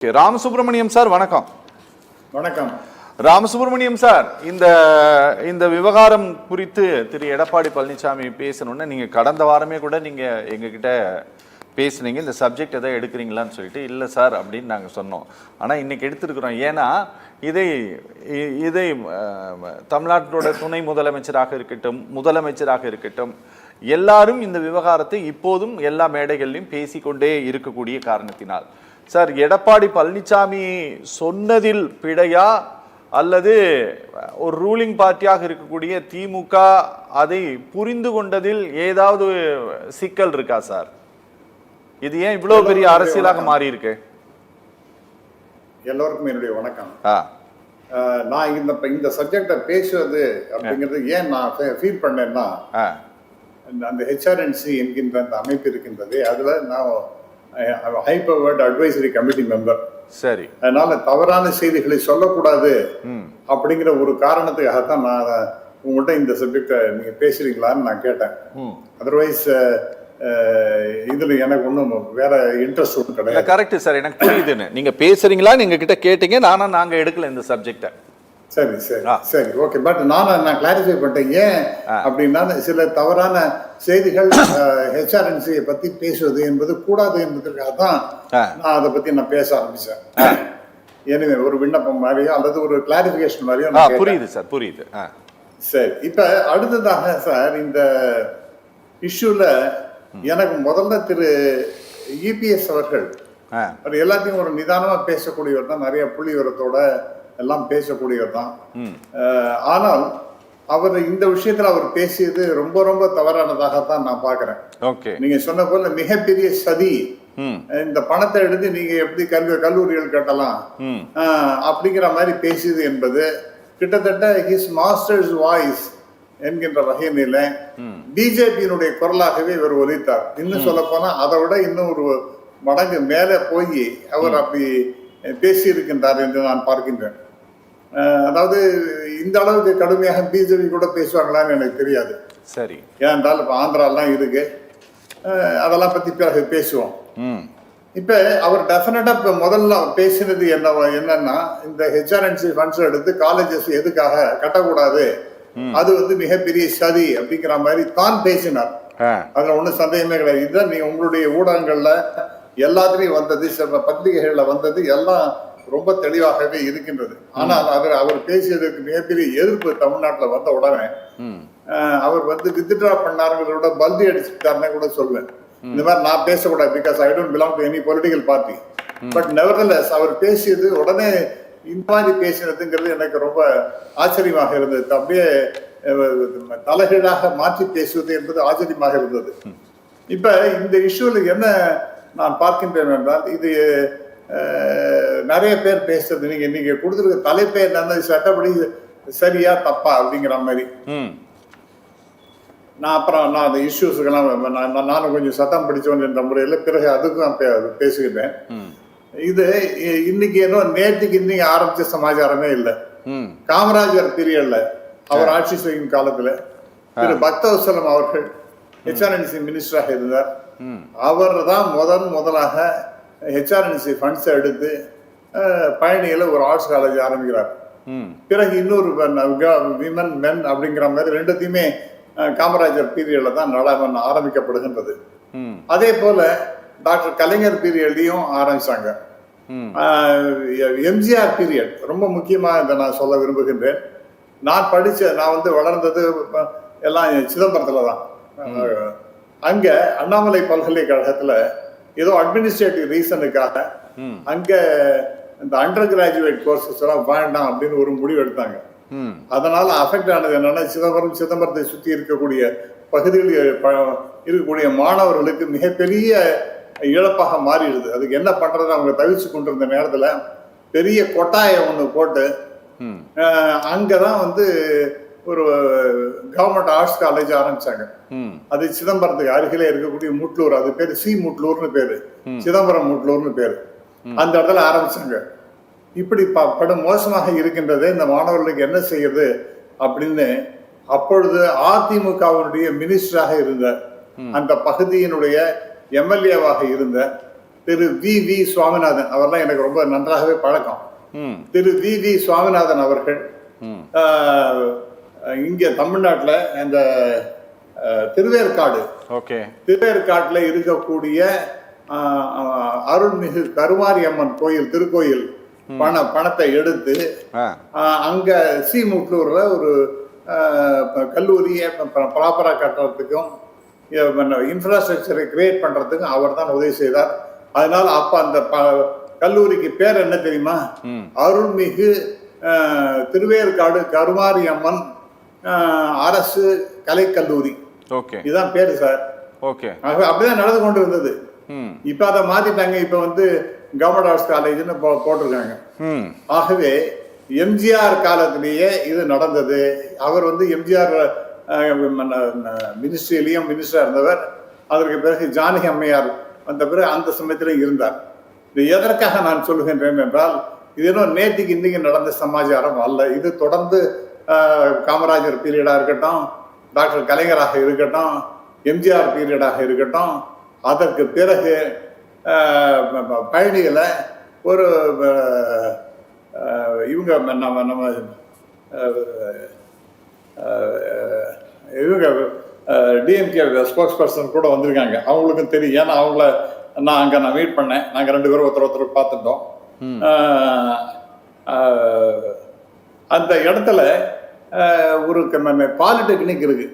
Ramasubramaniam sir வணக்கம். வணக்கம் Ramasubramaniam sir, இந்த விவகாரம் குறித்து திரு எடப்பாடி பழனிசாமி பேசணும்னா நீங்க கடந்த வாரமே கூட நீங்க எங்ககிட்ட பேசுனீங்க, இந்த சப்ஜெக்ட் எதாவது எடுக்கிறீங்களான்னு சொல்லிட்டு. இல்லை சார் அப்படின்னு நாங்கள் சொன்னோம். ஆனால் இன்னைக்கு எடுத்திருக்கிறோம். ஏன்னா இதை தமிழ்நாட்டோட துணை முதலமைச்சராக இருக்கட்டும் எல்லாரும் இந்த விவகாரத்தை இப்போதும் எல்லா மேடைகளிலும் பேசிக்கொண்டே இருக்கக்கூடிய காரணத்தினால், சார் எடப்பாடி பழனிசாமி சொன்னதில் பிழையா அல்லது ஒரு ரூலிங் பார்ட்டியாக இருக்கக்கூடிய திமுக அதை புரிந்து கொண்டதில் ஏதாவது சிக்கல் இருக்கா சார்? இது ஏன் இவ்வளவு பெரிய அரசியலாக மாறி இருக்கு? எல்லோருக்கும் என்னுடைய வணக்கம். நான் இந்த சப்ஜெக்டை பேசுவது அப்படிங்கிறது ஏன் நான் ஃபீல் பண்ணேன்னா, அந்த ஹெச்ஆர்என்சி என்கின்ற அந்த அமைப்பு இருக்கின்றது, அதுல நான் high powered advisory committee member. சரி, அதனால தவறான செய்திகளை சொல்லக்கூடாது அப்படிங்கிற ஒரு காரணத்துக்காகத்தான் நான் உங்கள்கிட்ட இந்த சப்ஜெக்டை நீங்க பேசுறீங்களான்னு நான் கேட்டேன். அதர்வைஸ் இதுல எனக்கு ஒன்றும் வேற இன்ட்ரெஸ்ட் ஒன்றும் கிடையாது. கரெக்ட் சார், எனக்கு புரியுதுன்னு நீங்க பேசுறீங்களா நீங்க கிட்ட கேட்டீங்க, நாங்க எடுக்கல இந்த சப்ஜெக்டை. சரி சரி சரி, ஓகே. பட் நான் கிளாரிஃபை பண்ணிட்டேன். ஏன் அப்படின்னா, சில தவறான செய்திகள் ஹெச்ஆர்என்சியை பத்தி பேசுவது என்பது கூடாது என்பதற்காக தான் நான் அதை பத்தி நான் பேச ஆரம்பிச்சேன். எனவே ஒரு விண்ணப்பம் மாதிரியோ அல்லது ஒரு கிளாரிஃபிகேஷன் மாதிரியோ. புரியுது சார், புரியுது. சரி, இப்ப அடுத்ததாக சார் இந்த இஷ்யூல எனக்கு முதல்ல திரு இபிஎஸ் அவர்கள் எல்லாத்தையும் ஒரு நிதானமா பேசக்கூடியவர் தான், நிறைய புள்ளி விவரத்தோட எல்லாம் பேசக்கூடியவர் தான். ஆனால் அவர் இந்த விஷயத்துல அவர் பேசியது ரொம்ப ரொம்ப தவறானதாகத்தான் நான் பாக்குறேன். நீங்க சொன்ன போல மிகப்பெரிய சதி, இந்த பணத்தை எடுத்து நீங்க எப்படி கல்லூரிகள் கட்டலாம் அப்படிங்கிற மாதிரி பேசியது என்பது கிட்டத்தட்ட ஹிஸ் மாஸ்டர்ஸ் வாய்ஸ் என்கின்ற வகையில பிஜேபியினுடைய குரலாகவே இவர் ஒலித்தார். இன்னும் சொல்ல போனா அதை விட இன்னும் ஒரு மடங்கு மேல போய் அவர் அப்படி பேசி இருக்கின்றார் என்று நான் பார்க்கின்றேன். அதாவது இந்த அளவுக்கு கடுமையாக பிஜேபி கூட பேசுவாங்களான்னு எனக்கு தெரியாது. சரி, ஏனென்றால் இப்ப ஆந்திராலாம் இருக்கு, அதெல்லாம் பத்தி பிறகு பேசுவோம். இப்ப அவர் டெஃபினட்டா இப்ப முதல்ல பேசினது என்னன்னா, இந்த ஹெச்ஆர்என்சி ஃபண்ட்ஸ் எடுத்து காலேஜஸ் எதுக்காக கட்டக்கூடாது, அது மிகப்பெரிய சதி அப்படிங்கிற மாதிரி தான் பேசினார். அதுல ஒண்ணும் சந்தேகமே கிடையாது. இதுதான் நீங்க உங்களுடைய ஊடகங்கள்ல எல்லாத்துலயும் வந்தது, சில பத்திரிகைகள்ல வந்தது, எல்லாம் ரொம்ப தெளிவாகவே இருக்கின்றது. ஆனால் அவர் பேசியதற்கு மிகப்பெரிய எதிர்ப்பு தமிழ்நாட்டில் வந்த உடனே அவர் வித்ட்ரா பண்ணாருங்கிறத பல்தி அடிச்சுட்டாருன்னு கூட சொல்வேன். இந்த மாதிரி நான் பேசக்கூடாது, because I don't belong to any political party. But nevertheless அவர் பேசியது உடனே இந்த மாதிரி பேசினதுங்கிறது எனக்கு ரொம்ப ஆச்சரியமாக இருந்தது. அப்படியே தலைகீழாக மாற்றி பேசுவது என்பது ஆச்சரியமாக இருந்தது. இப்ப இந்த இஷ்யூல என்ன நான் பார்க்கின்றேன் என்றால், இது நிறைய பேர் பேசுறது, நீங்க கொடுத்துருக்க தலைப்பே என்னன்னா சட்டப்படி சரியா தப்பா அப்படிங்கிற மாதிரி. நான் அந்த இஷ்யூஸுக்கெல்லாம் நானும் கொஞ்சம் சத்தம் பிடிச்சவன் என்ற முறையில் பிறகு அதுக்கும் பேசுகிறேன். இது இன்னைக்கு ஏதோ நேற்றுக்கு இன்னைக்கு ஆரம்பிச்ச சமாச்சாரமே இல்லை. காமராஜர் பீரியட்ல அவர் ஆட்சி செய்யும் காலத்துல திரு பக்தவத்சலம் அவர்கள் ஹெச்ஆர்என்சி மினிஸ்டராக இருந்தார். அவர் தான் முதலாக ஹெச்ஆர்என்சி ஃபண்ட்ஸ் எடுத்து பழனியில ஒரு ஆர்ட்ஸ் காலேஜ் ஆரம்பிக்கிறார். பிறகு இன்னொரு விமன் மென் அப்படிங்கிற மாதிரி ரெண்டுத்தையுமே காமராஜர் பீரியட்ல தான் ஆரம்பிக்கப்படுகின்றது. அதே போல டாக்டர் கலைஞர் பீரியட்லயும் ஆரம்பிச்சாங்க. எம்ஜிஆர் பீரியட் ரொம்ப முக்கியமா இதை நான் சொல்ல விரும்புகின்றேன். நான் வளர்ந்தது எல்லாம் சிதம்பரத்துல தான். அங்க அண்ணாமலை பல்கலைக்கழகத்துல ஏதோ அட்மினிஸ்ட்ரேட்டிவ் ரீசனுக்காக அங்க இந்த அண்டர் கிராஜுவேட் கோர்சஸ் எல்லாம் வேண்டாம் அப்படின்னு ஒரு முடிவு எடுத்தாங்க. அதனால அஃபெக்ட் ஆனது என்னன்னா, சிதம்பரத்தை சுற்றி இருக்கக்கூடிய பகுதிகளில் இருக்கக்கூடிய மாணவர்களுக்கு மிகப்பெரிய இழப்பாக மாறிடுது. அதுக்கு என்ன பண்றது அவங்க தவிர்த்து கொண்டிருந்த நேரத்துல பெரிய கொட்டாயை ஒண்ணு போட்டு அங்கதான் ஒரு கவர்மெண்ட் ஆர்ட்ஸ் காலேஜ் ஆரம்பிச்சாங்க. அது சிதம்பரத்துக்கு அருகிலே இருக்கக்கூடிய முட்லூர், அது பேரு சி முட்லூர்னு பேரு, சிதம்பரம் முட்லூர்னு பேரு. அந்த இடத்துல ஆரம்பிச்சாங்க. இப்படி படும் மோசமாக இருக்கின்றது, இந்த மாணவர்களுக்கு என்ன செய்யறது அப்படின்னு அப்பொழுது அதிமுகவுடைய மினிஸ்டராக இருந்த அந்த பகுதியினுடைய எம்எல்ஏவாக இருந்த திரு வி சுவாமிநாதன் அவர்லாம் எனக்கு ரொம்ப நன்றாகவே பழக்கம். ம் திரு வி சுவாமிநாதன் அவர்கள் ம் இங்கே தமிழ்நாட்டில் இந்த திருவேற்காடு ஓகே திருவேற்காட்டில் இருக்கக்கூடிய அருள்மிகு கருமாரி அம்மன் கோயில் திருக்கோயில் பணத்தை எடுத்து அங்க சீமுட்லூர்ல ஒரு கல்லூரியை ப்ராப்பரா கட்டுறதுக்கும் இன்ஃப்ராஸ்ட்ரக்சரை கிரியேட் பண்றதுக்கும் அவர் தான் உதவி செய்தார். அதனால அப்ப அந்த கல்லூரிக்கு பேர் என்ன தெரியுமா? அருள்மிகு திருவேற்காடு கருமாரி அம்மன் அரசு கலைக்கல்லூரி. இதுதான் பேரு சார். அப்படிதான் நடந்து கொண்டு இருந்தது. இப்ப அதை மாத்திட்டாங்க. இப்ப வந்து கவர்மெண்ட் ஆர்ட்ஸ் காலேஜ்னு போட்டிருக்காங்க. ஆகவே எம்ஜிஆர் காலத்திலேயே இது நடந்தது. அவர் வந்து எம்ஜிஆர் மினிஸ்ட்ரியிலையும் மினிஸ்டரா இருந்தவர். அதற்கு பிறகு ஜானகி அம்மையார் வந்த பிறகு அந்த சமயத்திலும் இருந்தார். இது எதற்காக நான் சொல்லுகின்றேன் என்றால், இது இன்னும் நேற்றுக்கு இன்னைக்கு நடந்த சமாச்சாரம் அல்ல. இது தொடர்ந்து காமராஜர் பீரியடா இருக்கட்டும், டாக்டர் கலைஞராக இருக்கட்டும், எம்ஜிஆர் பீரியடாக இருக்கட்டும், அதற்கு பிறகு பயணிகளை ஒரு இவங்க நம்ம இவங்க டிஎம்கே ஸ்போக்ஸ் பர்சன் கூட வந்திருக்காங்க. அவங்களுக்கும் தெரியும். ஏன்னா அவங்கள நான் மீட் பண்ணேன். நாங்கள் 2 பேரும் ஒருத்தர் பார்த்துட்டோம். அந்த இடத்துல ஒரு பாலிடெக்னிக் இருக்கு.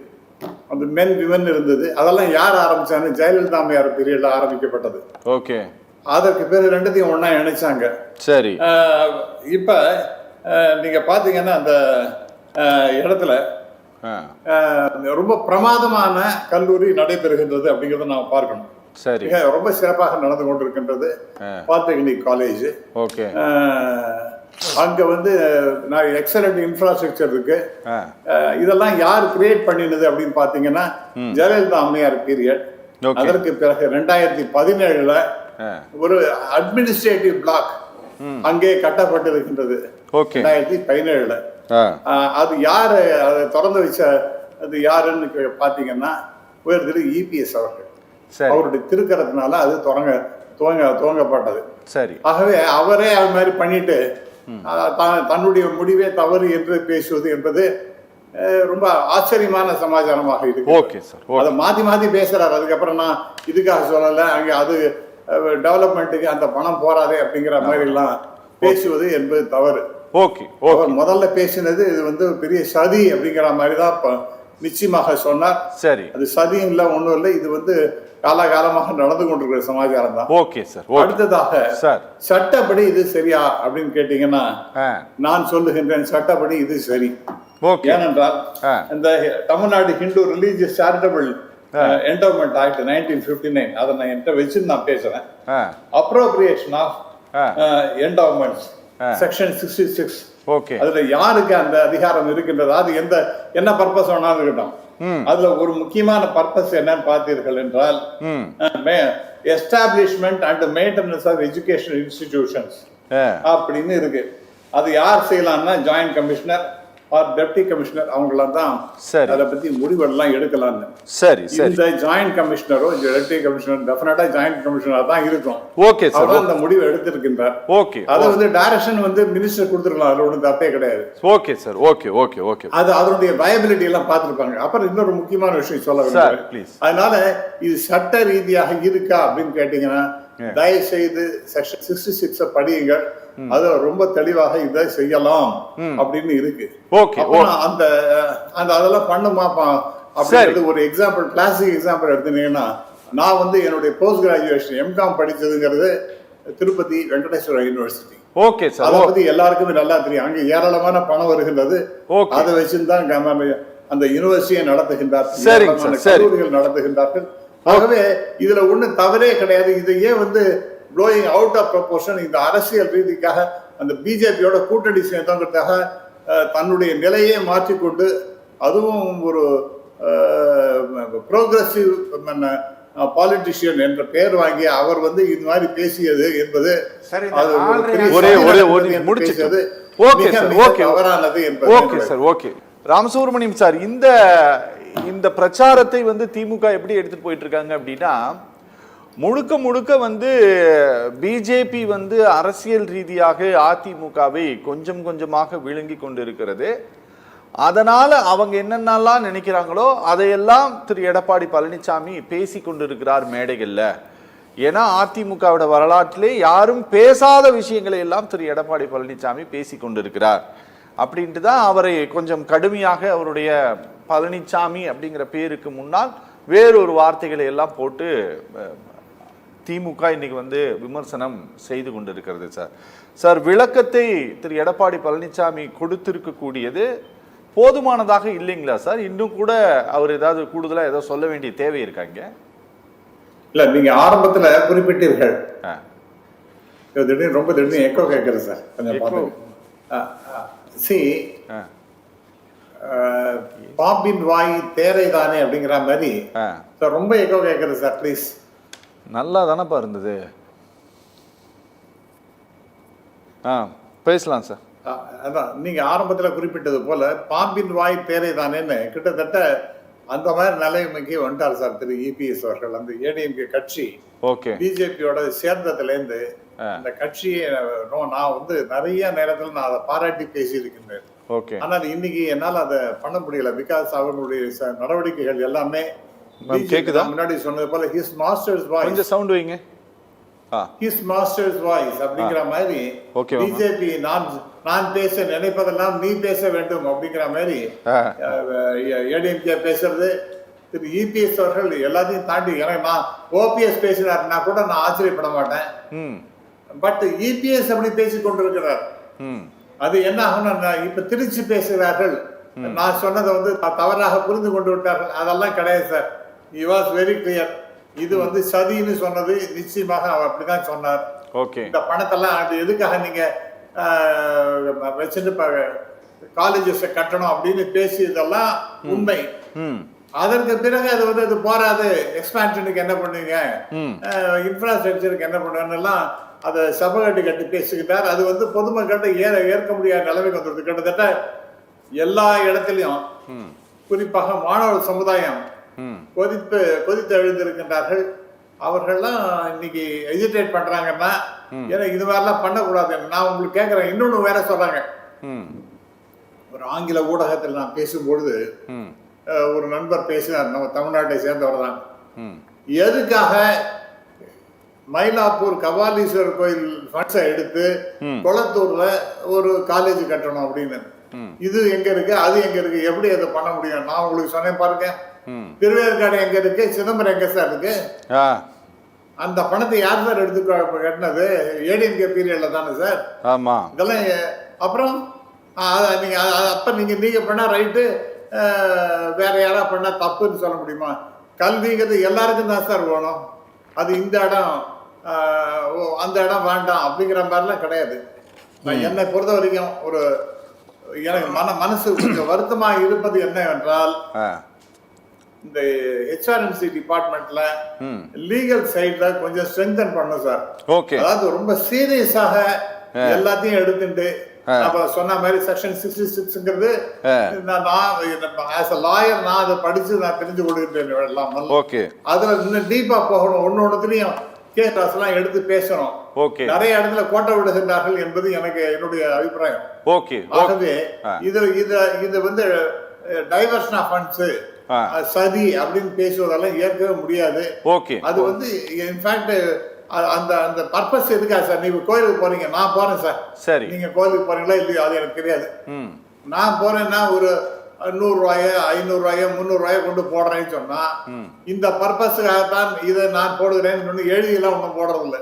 அந்த மென் விமன் இருந்தது. அதெல்லாம் யார் ஆரம்பிச்சாங்க? ஜெயலலிதா அம்மையார் பீரியட்ல ஆரம்பிக்கப்பட்டது. ஓகே. அதற்கு பேர் 2த்தையும் ஒண்ணா இணைச்சாங்க. சரி. இப்ப நீங்க பாத்தீங்கன்னா அந்த இடத்துல ரொம்ப பிரமாதமான கல்லூரி நடைபெறுகின்றது அப்படிங்கறத நாம பார்க்கணும். சரி. ரொம்ப சிறப்பாக நடந்து கொண்டிருக்கின்றது பாலிடெக்னிக் காலேஜ். ஓகே. அங்க வந்து எக்ஸலண்ட் இன்ஃப்ராஸ்ட்ரக்சர் இருக்கு. இதெல்லாம் யார் கிரியேட் பண்ணினது அப்படின்னு பாத்தீங்கன்னா ஜெயலலிதா அம்மையார் பீரியட். அதற்கு பிறகு 2017 ஒரு அட்மினிஸ்ட்ரேட்டிவ் பிளாக் அங்கே கட்டப்பட்டிருக்கின்றது. 2017 அது யாரு அதை திறந்து வச்ச அது யாருன்னு பாத்தீங்கன்னா உயர் திரு இபிஎஸ் அவர்கள். அவருடைய திருக்கரத்தினால அது துவங்கப்பட்டது. சரி. ஆகவே அவரே அது மாதிரி பண்ணிட்டு தன்னுடைய முடிவே தவறு என்று பேசுவது என்பது ரொம்ப ஆச்சரியமான சமாச்சாரமாக இருக்கு. அதை மாத்தி பேசுறாரு. அதுக்கப்புறம் நான் இதுக்காக சொல்லல, அங்க அது டெவலப்மெண்ட்டுக்கு அந்த பணம் போறாதே அப்படிங்கிற மாதிரி எல்லாம் பேசுவது என்பது தவறு. முதல்ல பேசினது இது வந்து பெரிய சதி அப்படிங்கிற மாதிரிதான் நிச்சயமாக சொன்னார். சரி. அது சதியும் இல்ல, ஒண்ணும் இல்லை. இது வந்து காலகாலமாக நடந்து கொண்டிருக்கிற சமாச்சாரம் தான். Okay sir. அடுத்ததாக சட்டப்படி இது சரியா அப்படின்னு கேட்டீங்கன்னா நான் சொல்லுகின்றேன், சட்டப்படி இது சரி. ஏனென்றால் இந்த Tamil Nadu Hindu religious charitable endowment act 1959 அதை நான் என்கிட்ட வச்சு நான் பேசுறேன். Appropriation of endowments section 66. அதுல யாருக்கு அந்த அதிகாரம் இருக்கின்றது, அது என்ன பர்பஸ் வேணாலும் இருக்கட்டும். அதுல ஒரு முக்கியமான பர்பஸ் என்னன்னு பார்த்தீர்கள் என்றால் establishment and maintenance of educational institutions அப்படின்னு இருக்கு. அது யார் செய்யலாம்னா joint commissioner or deputy commissioner அவங்களாம் தான் அதை பத்தி முடிவெல்லாம் எடுக்கலாம்னு. சரி. இந்த ஜாயிண்ட் கமிஷனரோ டெப்டி கமிஷனர் டெஃபினட்டா ஜாயிண்ட் கமிஷனரா தான் இருக்கும். Okay sir. அவர் அந்த முடிவை எடுத்திருக்கின்றார். ஓகே. அது வந்து டைரக்ஷன் வந்து மினிஸ்டர் கொடுத்துருக்கலாம். அதுல ஒன்றும் தப்பே கிடையாது. Okay sir. ஓகே. அது அதனுடைய வயபிலிட்டி எல்லாம் பார்த்துருப்பாங்க. அப்புறம் இன்னொரு முக்கியமான விஷயம் சொல்ல வேண்டும். அதனால இது சட்ட ரீதியாக இருக்கா அப்படின்னு கேட்டீங்கன்னா தயவு செய்து செக்ஷன் 66 படியுங்கள். அது ரொம்ப தெளிவாக இதை செய்யலாம் அப்படின்னு இருக்கு. அந்த அதெல்லாம் பண்ணுமா அப்படின்றது ஒரு எக்ஸாம்பிள், கிளாசிக் எக்ஸாம்பிள் எடுத்தீங்கன்னா, நான் வந்து என்னுடைய போஸ்ட் கிராஜுவேஷன் எம்காம் படிச்சதுங்கிறது Tirupati Venkateswara university. Okay sir. அதை பத்தி எல்லாருக்குமே நல்லா தெரியும். அங்க ஏராளமான பணம் வருகின்றது. அதை வச்சுதான் அந்த யூனிவர்சிட்டியை நடத்துகின்றார்கள், கல்லூரிகள் நடத்துகின்றார்கள். ஆகவே இதுல ஒண்ணு தவறே கிடையாது. இதையே வந்து blowing out of proportion இந்த அரசியல் ரீதிக்காக அந்த பிஜேபியோட கூட்டணி சேர்ந்தவங்களுக்காக தன்னுடைய நிலையே மாற்றிக்கொண்டு, அதுவும் ஒரு ப்ரோக்ரஸிவ் பாலிட்டிஷியன் என்ற பெயர் வாங்கி அவர் வந்து இது மாதிரி பேசியது என்பது தவறானது என்பது. ராமசுப்ரமணியம் சார், இந்த பிரச்சாரத்தை வந்து திமுக எப்படி எடுத்துட்டு போயிட்டு இருக்காங்க அப்படின்னா, முழுக்க முழுக்க வந்து பிஜேபி வந்து அரசியல் ரீதியாக அதிமுகவை கொஞ்சம் கொஞ்சமாக விழுங்கி கொண்டிருக்கிறது. அதனால அவங்க என்னென்னலாம் நினைக்கிறாங்களோ அதையெல்லாம் திரு எடப்பாடி பழனிசாமி பேசி கொண்டிருக்கிறார் மேடைகள்ல. ஏன்னா அதிமுகவோட வரலாற்றிலே யாரும் பேசாத விஷயங்களை எல்லாம் திரு எடப்பாடி பழனிசாமி பேசி கொண்டிருக்கிறார் அப்படின்ட்டு தான் அவரை கொஞ்சம் கடுமையாக அவருடைய பழனிசாமி அப்படிங்கிற பேருக்கு முன்னால் வேறொரு வார்த்தைகளை எல்லாம் போட்டு திமுக இன்னைக்கு வந்து விமர்சனம் செய்து கொண்டிருக்கிறது. சார் விளக்கத்தை திரு எடப்பாடி பழனிசாமி கொடுத்திருக்கக்கூடியது போதுமானதாக இல்லைங்களா சார்? இன்னும் கூட அவர் ஏதாவது கூடுதலா ஏதோ சொல்ல வேண்டிய தேவை இருக்காங்க? இல்ல, நீங்க ஆரம்பத்துல குறிப்பிட்டீர்கள் திடீர்னு ரொம்ப திடீர்னு எக்கோ கேட்குறது சார், கொஞ்சம் பாம்பின் வாய் தேரை தானே அப்படிங்கிற மாதிரி சார் ரொம்ப எக்கோ கேட்குறது சார், ப்ளீஸ். நல்லா தானப்பா இருந்தது. பேசலாம் சார். அதான் நீங்க ஆரம்பத்துல குறிப்பிட்டது போல பாம்பின் வாய் தேரை தானேன்னு கிட்டத்தட்ட அந்த மாதிரி நிலைமைக்கு வந்துட்டார் சார் திரு இபிஎஸ் அவர்கள். அந்த ஏடிஎம்கே கட்சி பிஜேபியோட சேர்ந்ததுல இருந்து அந்த கட்சியை நான் வந்து நிறைய நேரத்துல நான் அதை பாராட்டி பேசியிருக்கின்றேன். ஆனால் இன்னைக்கு என்னால் அதை பண்ண முடியல. பிகாஸ் அவர்களுடைய நடவடிக்கைகள் எல்லாமே முன்னாடி சொன்னது போல ஹிஸ் மாஸ்டர்ஸ் வாய்ஸ், கொஞ்சம் சவுண்ட் வைங்க, ஹிஸ் மாஸ்டர்ஸ் வாய்ஸ் அப்படிங்கிற மாதிரி பிஜேபி நான் பேச நினைப்பதெல்லாம் நீ பேச வேண்டும் அப்படிங்கிற மாதிரி ஏடிஎம்கே பேசுறது. திரு இபிஎஸ் அவர்கள் எல்லாத்தையும் தாண்டி, எனக்கு நான் ஓபிஎஸ் பேசினார்னா கூட நான் ஆச்சரியப்பட மாட்டேன். பட் இபிஎஸ் அப்படி பேசிக் கொண்டிருக்கிறார். அது என்ன ஆகும்னா இப்ப திருச்சி பேசுகிறார்கள், நான் சொன்னதை வந்து தவறாக புரிந்து கொண்டு விட்டார்கள். அதெல்லாம் கிடையாது sir. he was very clear. இது வந்து சதின்னு சொன்னது நிச்சயமாக அவர் அப்படிதான் சொன்னார். இந்த பணத்தெல்லாம் அது எதுக்காக நீங்க வச்சுட்டு காலேஜஸ் கட்டணும் அப்படின்னு பேசியதெல்லாம் உண்மை. அதற்கு பிறகு அது வந்து அது போராது, எக்ஸ்பான்ஷனுக்கு என்ன பண்ணுவீங்க, இன்ஃப்ராஸ்ட்ரக்சருக்கு என்ன பண்ணுவேன்னு அதை சபகட்டி கட்டி பேசிக்கிட்டார். அது வந்து பொதுமக்கள்கிட்ட ஏற்க முடியாத நிலைமைக்கு வந்துடுது. கிட்டத்தட்ட எல்லா இடத்திலையும் குறிப்பாக மாணவர் சமுதாயம் கொதித்து எழுந்திருக்கின்றார்கள். அவர்கள்லாம் இன்னைக்கு எஜிடேட் பண்றாங்கன்னா, ஏன்னா இது மாதிரிலாம் பண்ணக்கூடாது. நான் உங்களுக்கு கேட்கறேன், இன்னொன்னு வேற சொல்றாங்க. ஒரு ஆங்கில ஊடகத்தில் நான் பேசும்பொழுது ஒரு நண்பர் பேசினார், நம்ம தமிழ்நாட்டை சேர்ந்தவர் தான். எதுக்காக மயிலாப்பூர் கபாலீஸ்வரர் கோயில் ஃபண்ட்ஸை எடுத்து கொளத்தூர்ல ஒரு காலேஜ் கட்டணும் அப்படின்னு? இது எங்க இருக்கு, அது எங்க இருக்கு, எப்படி அதை பண்ண முடியும்? நான் உங்களுக்கு சொன்னேன் பாருங்க, திருவேற்காடு எங்க இருக்கு, சிதம்பரம் எங்க சார் இருக்கு? அந்த பணத்தை யார் சார் எடுத்து கட்டினது? ஏடிஎம்கே பீரியட்ல தானே சார். ஆமா, இதெல்லாம் அப்புறம் நீங்க அப்ப நீங்க பண்ணா ரைட்டு, வேற யாரா பண்ணா தப்புன்னு சொல்ல முடியுமா? கல்விங்கிறது எல்லாருக்கும் தான் சார் வேணும். அது இந்த இடம் அந்த இடம் வேண்டாம் அப்படிங்கிற மாதிரிலாம் கிடையாது. என்னை பொறுத்த வரைக்கும் ஒரு எனக்கு மனசு கொஞ்சம் வருத்தமா இருப்பது என்னவென்றால், இந்த ஹெச்ஆர்என்சி டிபார்ட்மெண்ட்ல லீகல் சைட்ல கொஞ்சம் ஸ்ட்ரெங்தன் பண்ணும் சார். அதாவது ரொம்ப சீரியஸாக எல்லாத்தையும் எடுத்துட்டு சொன்ன மாதிரி செக்ஷன் 66ங்கிறது நான் அதை படிச்சு நான் தெரிஞ்சு கொடுக்கிட்டேன். அதுல இன்னும் டீப்பா போகணும். ஒன்னொன்னுலயும் கேஸ் எல்லாம் எடுத்து பேசணும். நிறைய இடத்துல கோட்டை விடுகின்றார்கள் என்பது எனக்கு என்னுடைய அபிப்பிராயம். ஆகவே இது வந்து டைவர்ஷன் ஆஃப் ஃபண்ட்ஸ், சதி அப்படின்னு பேசுவதெல்லாம் ஏற்கவே முடியாது. அது வந்து இன்ஃபேக்ட் அந்த அந்த பர்பஸ் எதுக்கா சார்? நீங்க கோயிலுக்கு போறீங்க, நான் போறேன் சார், சரி, நீங்க கோயிலுக்கு போறீங்களா இல்லையா அது எனக்கு தெரியாது. நான் போறேன்னா ஒரு 100 ரூபாயோ 500 ரூபாயோ 300 ரூபாயோ கொண்டு போடுறேன்னு சொன்னா இந்த பர்பஸுக்காகத்தான் இதை நான் போடுகிறேன்னு எழுதியெல்லாம் ஒன்றும் போடுறது இல்லை.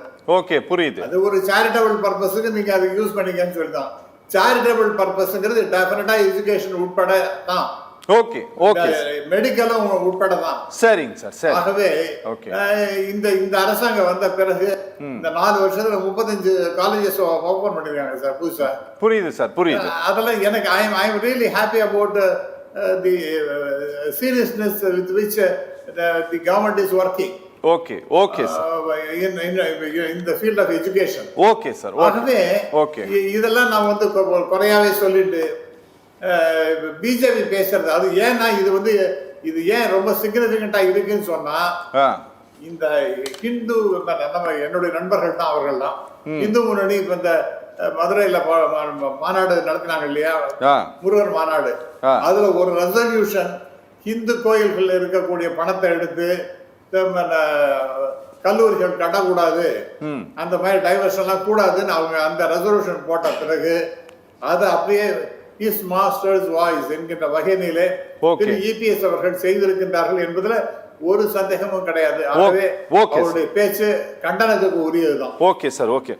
புரியுது. அது ஒரு சேரிட்டபிள் பர்பஸுக்கு நீங்க அதை யூஸ் பண்ணிக்கன்னு சொல்லிதான். சேரிட்டபிள் பர்பஸ்ங்கிறது டெஃபினட்டா எஜுகேஷன் உட்பட தான். மெடிக்கலும் உட்பட தான். சரிங்க சார், சரி. ஆகவே இந்த அரசாங்கம் வந்த பிறகு இந்த 4 வருஷத்துல 35 காலேஜஸ் ஓபன் பண்ணிருக்காங்க சார் புதுசா. புரியுது சார், புரியுது. அதெல்லாம் எனக்கு I am really happy about the seriousness with which the government is working. in the field of education. Sir. ஆகவே இதெல்லாம் நான் வந்து குறையாவே சொல்லிட்டு பிஜேபி பேசுறது அது ஏன்னா இது ஏன் ரொம்ப சிக்னிபிகண்டா இருக்குன்னு சொன்னா, இந்த ஹிந்து நம்ம என்னுடைய நண்பர்கள் தான், அவர்கள் தான் இந்து முன்னணி. இப்ப இந்த மதுரையில மாநாடு நடத்தினாங்க இல்லையா, முருகன் மாநாடு, அதுல ஒரு ரெசல்யூஷன் ஹிந்து கோயில்கள் இருக்கக்கூடிய பணத்தை எடுத்து கல்லூரிகள் கட்டக்கூடாது, அந்த மாதிரி டைவர்ஷன் எல்லாம் கூடாதுன்னு அவங்க அந்த ரெசல்யூஷன் போட்ட பிறகு அது அப்படியே இஸ் மாஸ்டர்ஸ் வாய்ஸ் என்கின்ற வகையிலே திரு இபிஎஸ் அவர்கள் செய்திருக்கின்றார்கள் என்பதுல ஒரு சந்தேகமும் கிடையாது. ஆகவே அவருடைய பேச்சு கண்டனத்துக்கு உரியதுதான். Okay sir, okay.